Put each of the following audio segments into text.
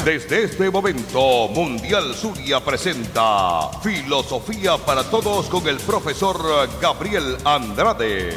Desde este momento, Mundial Zulia presenta Filosofía para Todos con el profesor Gabriel Andrade.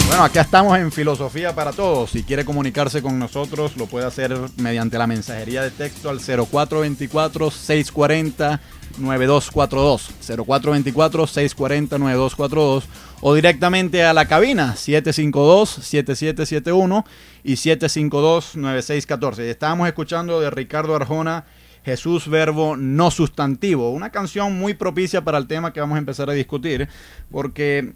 Bueno, acá estamos en Filosofía para Todos. Si quiere comunicarse con nosotros, lo puede hacer mediante la mensajería de texto al 0424-640-9242. 0424-640-9242 o directamente a la cabina 752-7771 y 752-9614. Estábamos escuchando de Ricardo Arjona, Jesús Verbo no sustantivo, una canción muy propicia para el tema que vamos a empezar a discutir, porque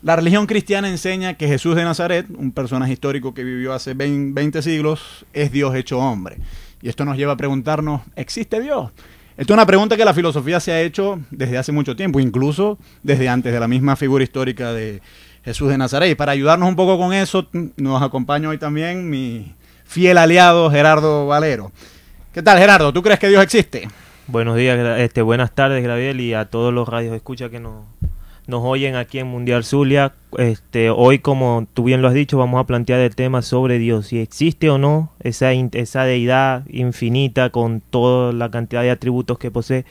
la religión cristiana enseña que Jesús de Nazaret, un personaje histórico que vivió hace 20 siglos, es Dios hecho hombre. Y esto nos lleva a preguntarnos, ¿existe Dios? Esta es una pregunta que la filosofía se ha hecho desde hace mucho tiempo, incluso desde antes de la misma figura histórica de Jesús de Nazaret. Y para ayudarnos un poco con eso, nos acompaña hoy también mi fiel aliado Gerardo Valero. ¿Qué tal, Gerardo? ¿Tú crees que Dios existe? Buenos días, buenas tardes, Gabriel, y a todos los radios escucha que nos oyen aquí en Mundial Zulia. Hoy, como tú bien lo has dicho, vamos a plantear el tema sobre Dios, si existe o no esa deidad infinita con toda la cantidad de atributos que posee,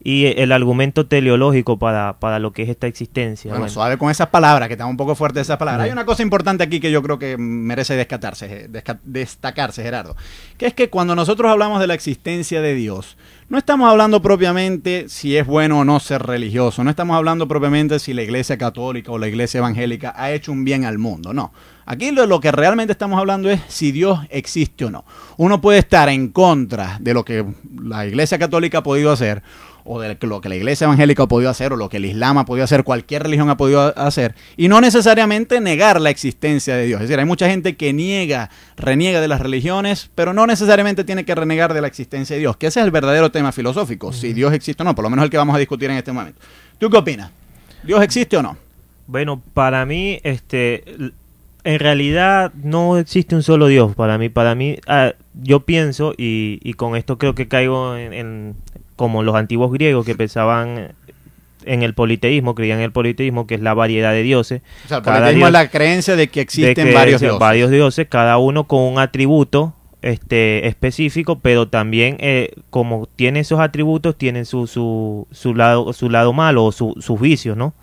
y el argumento teleológico para lo que es esta existencia. Bueno, suave con esas palabras, que están un poco fuertes esas palabras. Hay una cosa importante aquí que yo creo que merece destacarse, Gerardo, que es que cuando nosotros hablamos de la existencia de Dios, no estamos hablando propiamente si es bueno o no ser religioso, no estamos hablando propiamente si la Iglesia Católica o la Iglesia Evangélica ha hecho un bien al mundo, no. Aquí lo que realmente estamos hablando es si Dios existe o no. Uno puede estar en contra de lo que la Iglesia Católica ha podido hacer, o de lo que la Iglesia Evangélica ha podido hacer, o lo que el Islam ha podido hacer, cualquier religión ha podido hacer, y no necesariamente negar la existencia de Dios. Es decir, hay mucha gente que reniega de las religiones, pero no necesariamente tiene que renegar de la existencia de Dios, que ese es el verdadero tema filosófico, si Dios existe o no, por lo menos el que vamos a discutir en este momento. ¿Tú qué opinas? ¿Dios existe o no? Bueno, para mí, en realidad no existe un solo Dios. Para mí, yo pienso, y con esto creo que caigo en como los antiguos griegos que pensaban en el politeísmo, creían en el politeísmo, que es la variedad de dioses. O sea, el politeísmo es la creencia de que existen varios dioses, cada uno con un atributo específico, pero también como tiene esos atributos, tienen su lado malo o sus vicios, ¿no?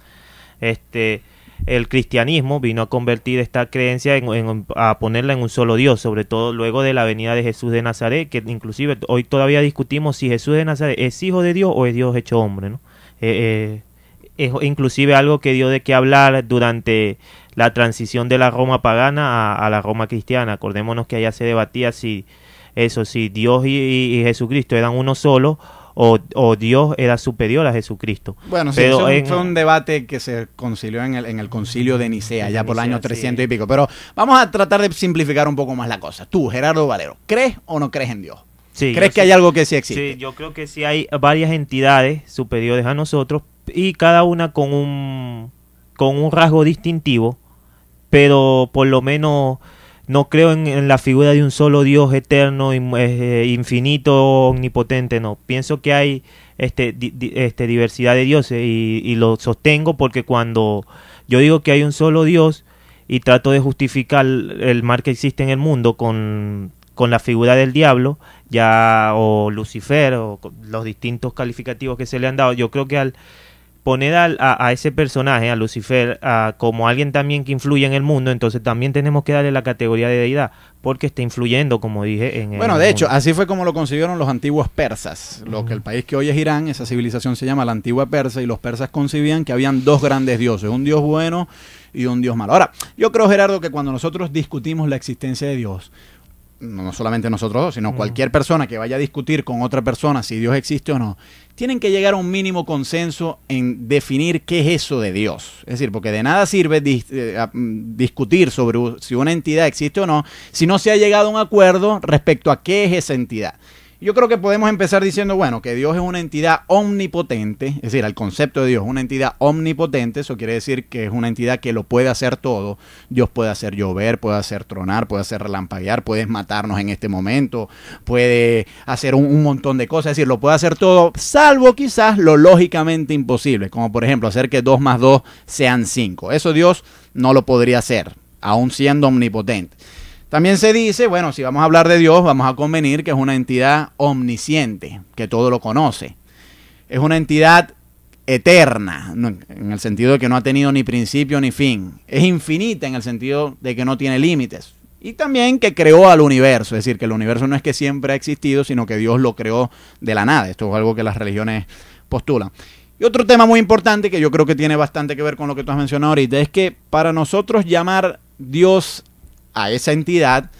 El cristianismo vino a convertir esta creencia a ponerla en un solo Dios, sobre todo luego de la venida de Jesús de Nazaret, que inclusive hoy todavía discutimos si Jesús de Nazaret es hijo de Dios o es Dios hecho hombre, ¿no? Es inclusive algo que dio de qué hablar durante la transición de la Roma pagana a la Roma cristiana. Acordémonos que allá se debatía si Dios y Jesucristo eran uno solo, o Dios era superior a Jesucristo. Bueno, sí, eso fue un debate que se concilió en el concilio de Nicea, ya por el año 300 y pico. Pero vamos a tratar de simplificar un poco más la cosa. Tú, Gerardo Valero, ¿crees o no crees en Dios? Sí, ¿Crees que hay algo que sí existe? Sí, yo creo que sí hay varias entidades superiores a nosotros, y cada una con un rasgo distintivo, pero por lo menos no creo en la figura de un solo Dios eterno, infinito, omnipotente, no. Pienso que hay diversidad de dioses, y lo sostengo porque cuando yo digo que hay un solo Dios y trato de justificar el mal que existe en el mundo con la figura del diablo, o Lucifer, o los distintos calificativos que se le han dado, yo creo que al poner a ese personaje, a Lucifer, como alguien también que influye en el mundo, entonces también tenemos que darle la categoría de deidad, porque está influyendo, como dije, en el Bueno, de mundo. hecho, así fue como lo concibieron los antiguos persas. Lo que el país que hoy es Irán, esa civilización se llama la antigua persa, y los persas concibían que habían dos grandes dioses, un dios bueno y un dios malo. Ahora, yo creo, Gerardo, que cuando nosotros discutimos la existencia de Dios, no solamente nosotros dos, sino cualquier persona que vaya a discutir con otra persona si Dios existe o no, tienen que llegar a un mínimo consenso en definir qué es eso de Dios. Es decir, porque de nada sirve discutir sobre si una entidad existe o no, si no se ha llegado a un acuerdo respecto a qué es esa entidad. Yo creo que podemos empezar diciendo, bueno, que Dios es una entidad omnipotente, es decir, el concepto de Dios es una entidad omnipotente. Eso quiere decir que es una entidad que lo puede hacer todo. Dios puede hacer llover, puede hacer tronar, puede hacer relampaguear, puede matarnos en este momento, puede hacer un montón de cosas, es decir, lo puede hacer todo, salvo quizás lo lógicamente imposible, como por ejemplo hacer que 2 más 2 sean 5. Eso Dios no lo podría hacer, aún siendo omnipotente. También se dice, bueno, si vamos a hablar de Dios, vamos a convenir que es una entidad omnisciente, que todo lo conoce. Es una entidad eterna, en el sentido de que no ha tenido ni principio ni fin. Es infinita en el sentido de que no tiene límites. Y también que creó al universo, es decir, que el universo no es que siempre ha existido, sino que Dios lo creó de la nada. Esto es algo que las religiones postulan. Y otro tema muy importante que yo creo que tiene bastante que ver con lo que tú has mencionado ahorita, es que para nosotros llamar Dios a esa entidad,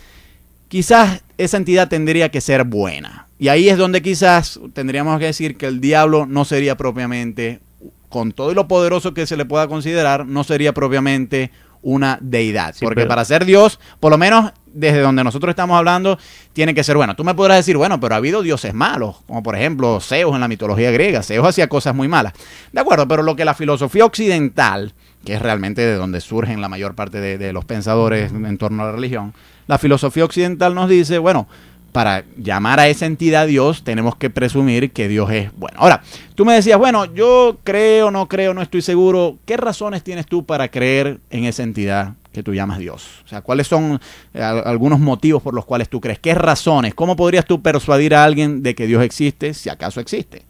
quizás esa entidad tendría que ser buena. Y ahí es donde quizás tendríamos que decir que el diablo no sería propiamente, con todo lo poderoso que se le pueda considerar, no sería propiamente una deidad. Sí, porque para ser Dios, por lo menos desde donde nosotros estamos hablando, tiene que ser bueno. Tú me podrás decir, bueno, pero ha habido dioses malos, como por ejemplo Zeus en la mitología griega. Zeus hacía cosas muy malas. De acuerdo, pero lo que la filosofía occidental, que es realmente de donde surgen la mayor parte de los pensadores en torno a la religión, la filosofía occidental nos dice, bueno, para llamar a esa entidad Dios, tenemos que presumir que Dios es bueno. Ahora, tú me decías, bueno, yo creo, no estoy seguro. ¿Qué razones tienes tú para creer en esa entidad que tú llamas Dios? O sea, ¿cuáles son algunos motivos por los cuales tú crees? ¿Qué razones? ¿Cómo podrías tú persuadir a alguien de que Dios existe, si acaso existe?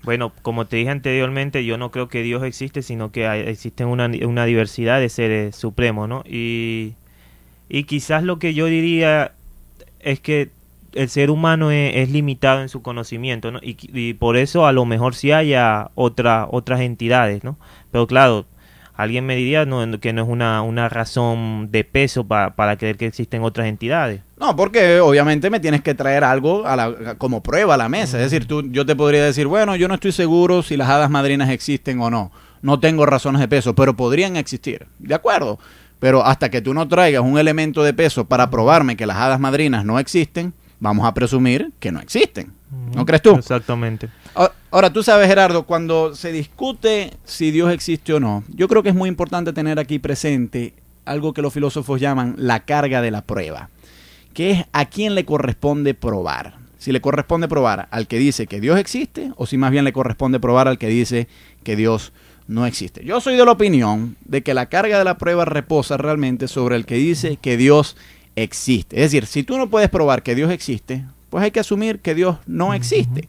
Bueno, como te dije anteriormente, yo no creo que Dios existe, sino que existe una diversidad de seres supremos, ¿no? Y quizás lo que yo diría es que el ser humano es limitado en su conocimiento, ¿no? Y por eso a lo mejor sí haya otras entidades, ¿no? Pero claro, alguien me diría que no es una razón de peso para creer que existen otras entidades. No, porque obviamente me tienes que traer algo como prueba a la mesa. Es decir, yo te podría decir, bueno, yo no estoy seguro si las hadas madrinas existen o no. No tengo razones de peso, pero podrían existir. ¿De acuerdo? Pero hasta que tú no traigas un elemento de peso para probarme que las hadas madrinas no existen, vamos a presumir que no existen. ¿No crees tú? Exactamente. Ahora, tú sabes, Gerardo, cuando se discute si Dios existe o no, yo creo que es muy importante tener aquí presente algo que los filósofos llaman la carga de la prueba, que es a quién le corresponde probar. Si le corresponde probar al que dice que Dios existe o si más bien le corresponde probar al que dice que Dios no existe. Yo soy de la opinión de que la carga de la prueba reposa realmente sobre el que dice que Dios existe. Es decir, si tú no puedes probar que Dios existe, pues hay que asumir que Dios no existe.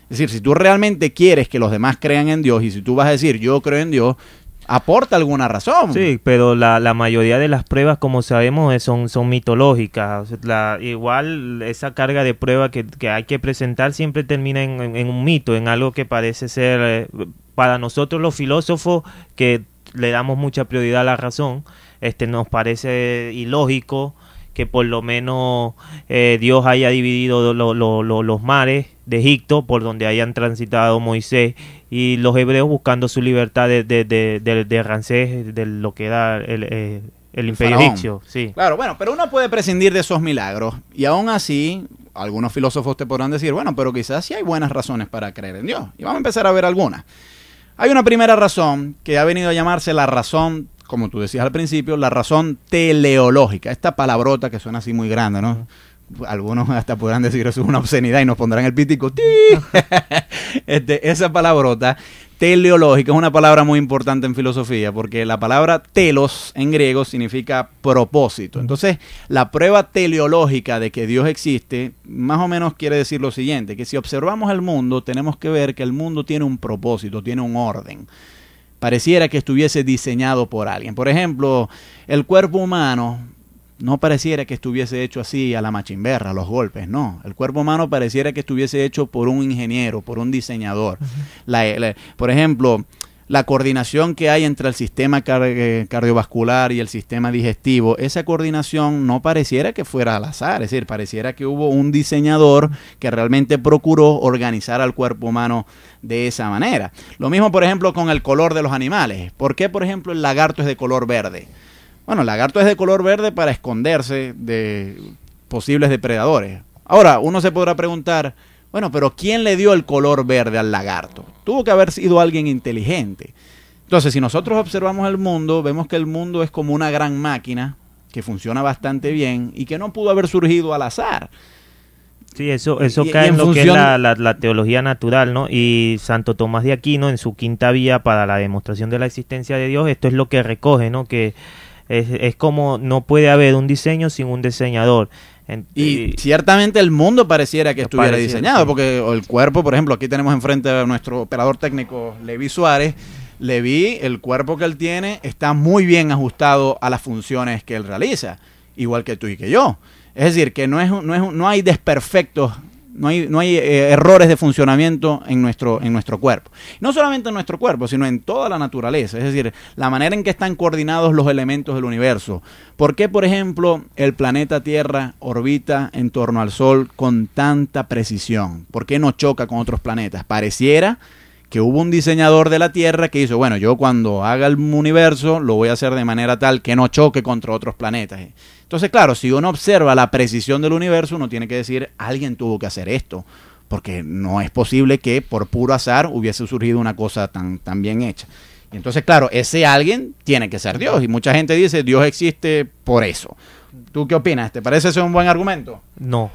Es decir, si tú realmente quieres que los demás crean en Dios y si tú vas a decir yo creo en Dios, aporta alguna razón. Sí, pero la mayoría de las pruebas, como sabemos, son mitológicas. Igual esa carga de prueba que hay que presentar siempre termina en un mito, en algo que parece ser, para nosotros los filósofos, que le damos mucha prioridad a la razón, nos parece ilógico que por lo menos Dios haya dividido los mares de Egipto por donde hayan transitado Moisés y los hebreos buscando su libertad de Ramsés, de lo que era el imperio egipcio. Sí. Claro, bueno, pero uno puede prescindir de esos milagros y aún así algunos filósofos te podrán decir, bueno, pero quizás sí hay buenas razones para creer en Dios. Y vamos a empezar a ver algunas. Hay una primera razón que ha venido a llamarse la razón, como tú decías al principio, la razón teleológica. Esta palabrota que suena así muy grande, ¿no? Algunos hasta podrán decir eso es una obscenidad y nos pondrán el pítico. Esa palabrota teleológica es una palabra muy importante en filosofía porque la palabra telos en griego significa propósito. Entonces, la prueba teleológica de que Dios existe más o menos quiere decir lo siguiente, que si observamos el mundo tenemos que ver que el mundo tiene un propósito, tiene un orden. Pareciera que estuviese diseñado por alguien. Por ejemplo, el cuerpo humano no pareciera que estuviese hecho así a la machimberra, a los golpes, no. El cuerpo humano pareciera que estuviese hecho por un ingeniero, por un diseñador. Por ejemplo, la coordinación que hay entre el sistema cardiovascular y el sistema digestivo, esa coordinación no pareciera que fuera al azar, es decir, pareciera que hubo un diseñador que realmente procuró organizar al cuerpo humano de esa manera. Lo mismo, por ejemplo, con el color de los animales. ¿Por qué, por ejemplo, el lagarto es de color verde? Bueno, el lagarto es de color verde para esconderse de posibles depredadores. Ahora, uno se podrá preguntar, bueno, pero ¿quién le dio el color verde al lagarto? Tuvo que haber sido alguien inteligente. Entonces, si nosotros observamos el mundo, vemos que el mundo es como una gran máquina que funciona bastante bien y que no pudo haber surgido al azar. Sí, eso cae en lo que es la teología natural, ¿no? Y Santo Tomás de Aquino, en su quinta vía para la demostración de la existencia de Dios, esto es lo que recoge, ¿no? Que Es como no puede haber un diseño sin un diseñador. Y ciertamente el mundo pareciera que estuviera diseñado, sí. Porque el cuerpo, por ejemplo, aquí tenemos enfrente a nuestro operador técnico, Levi Suárez. Levi, el cuerpo que él tiene está muy bien ajustado a las funciones que él realiza, igual que tú y que yo. Es decir, que no hay desperfectos, no hay errores de funcionamiento en nuestro cuerpo. No solamente en nuestro cuerpo, sino en toda la naturaleza. Es decir, la manera en que están coordinados los elementos del universo. ¿Por qué, por ejemplo, el planeta Tierra orbita en torno al Sol con tanta precisión? ¿Por qué no choca con otros planetas? Pareciera que hubo un diseñador de la Tierra que hizo, bueno, yo cuando haga el universo lo voy a hacer de manera tal que no choque contra otros planetas. Entonces, claro, si uno observa la precisión del universo, uno tiene que decir, alguien tuvo que hacer esto, porque no es posible que por puro azar hubiese surgido una cosa tan bien hecha. Y entonces, claro, ese alguien tiene que ser Dios, y mucha gente dice, Dios existe por eso. ¿Tú qué opinas? ¿Te parece ese un buen argumento? No,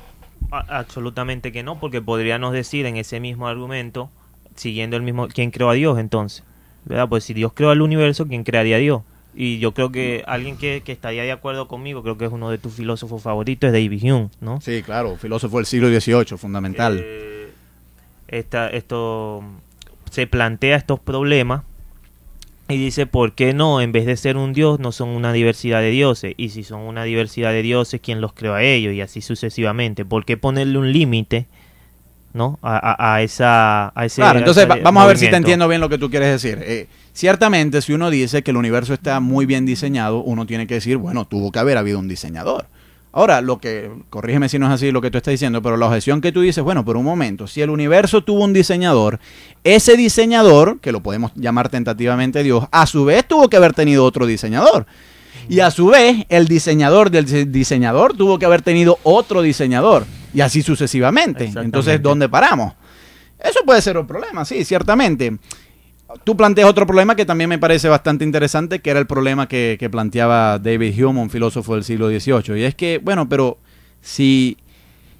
absolutamente que no, porque podríamos decir en ese mismo argumento, siguiendo el mismo, ¿quién creó a Dios entonces? ¿Verdad? Pues si Dios creó el universo, ¿quién crearía a Dios? Y yo creo que alguien que estaría de acuerdo conmigo, creo que es uno de tus filósofos favoritos, es David Hume, ¿no? Sí, claro, filósofo del siglo XVIII, fundamental. Esto se plantea estos problemas y dice, ¿por qué no? En vez de ser un dios, no son una diversidad de dioses. Y si son una diversidad de dioses, ¿quién los creó a ellos? Y así sucesivamente. ¿Por qué ponerle un límite, ¿no? a ese claro, entonces vamos a ver si te entiendo bien lo que tú quieres decir. Ciertamente, si uno dice que el universo está muy bien diseñado, uno tiene que decir, bueno, tuvo que haber habido un diseñador. Ahora, corrígeme si no es así lo que tú estás diciendo, pero la objeción que tú dices, bueno, por un momento, si el universo tuvo un diseñador, ese diseñador, que lo podemos llamar tentativamente Dios, a su vez tuvo que haber tenido otro diseñador. Y a su vez, el diseñador del diseñador tuvo que haber tenido otro diseñador. Y así sucesivamente. Entonces, ¿dónde paramos? Eso puede ser un problema, sí, ciertamente. Tú planteas otro problema que también me parece bastante interesante, que era el problema que planteaba David Hume, un filósofo del siglo XVIII. Y es que, bueno, pero si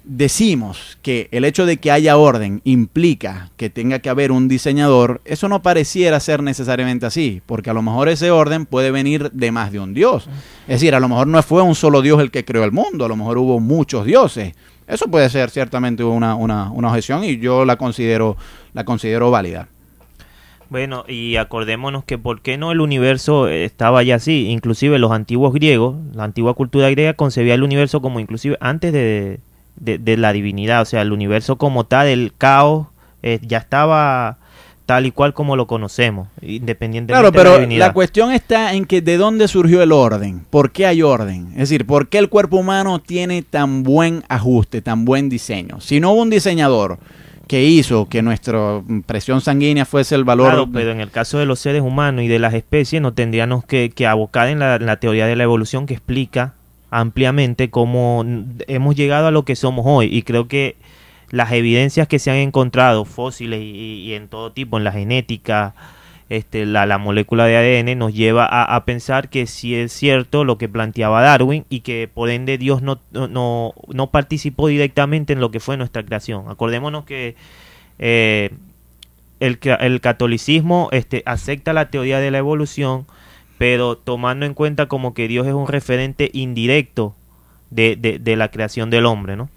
decimos que el hecho de que haya orden implica que tenga que haber un diseñador, eso no pareciera ser necesariamente así, porque a lo mejor ese orden puede venir de más de un dios. Es decir, a lo mejor no fue un solo dios el que creó el mundo, a lo mejor hubo muchos dioses. Eso puede ser ciertamente una objeción y yo la considero válida. Bueno, y acordémonos que por qué no el universo estaba ya así. Inclusive los antiguos griegos, la antigua cultura griega concebía el universo como inclusive antes de la divinidad. O sea, el universo como tal, el caos, ya estaba tal y cual como lo conocemos, independientemente de la divinidad. Claro, pero la cuestión está en que de dónde surgió el orden, por qué hay orden, es decir, por qué el cuerpo humano tiene tan buen ajuste, tan buen diseño. Si no hubo un diseñador que hizo que nuestra presión sanguínea fuese el valor... Claro, pero en el caso de los seres humanos y de las especies, nos tendríamos que abocar en la teoría de la evolución que explica ampliamente cómo hemos llegado a lo que somos hoy. Y creo que las evidencias que se han encontrado, fósiles y en todo tipo, en la genética, la molécula de ADN, nos lleva a pensar que sí es cierto lo que planteaba Darwin y que por ende Dios no participó directamente en lo que fue nuestra creación. Acordémonos que el catolicismo acepta la teoría de la evolución, pero tomando en cuenta como que Dios es un referente indirecto de la creación del hombre, ¿no?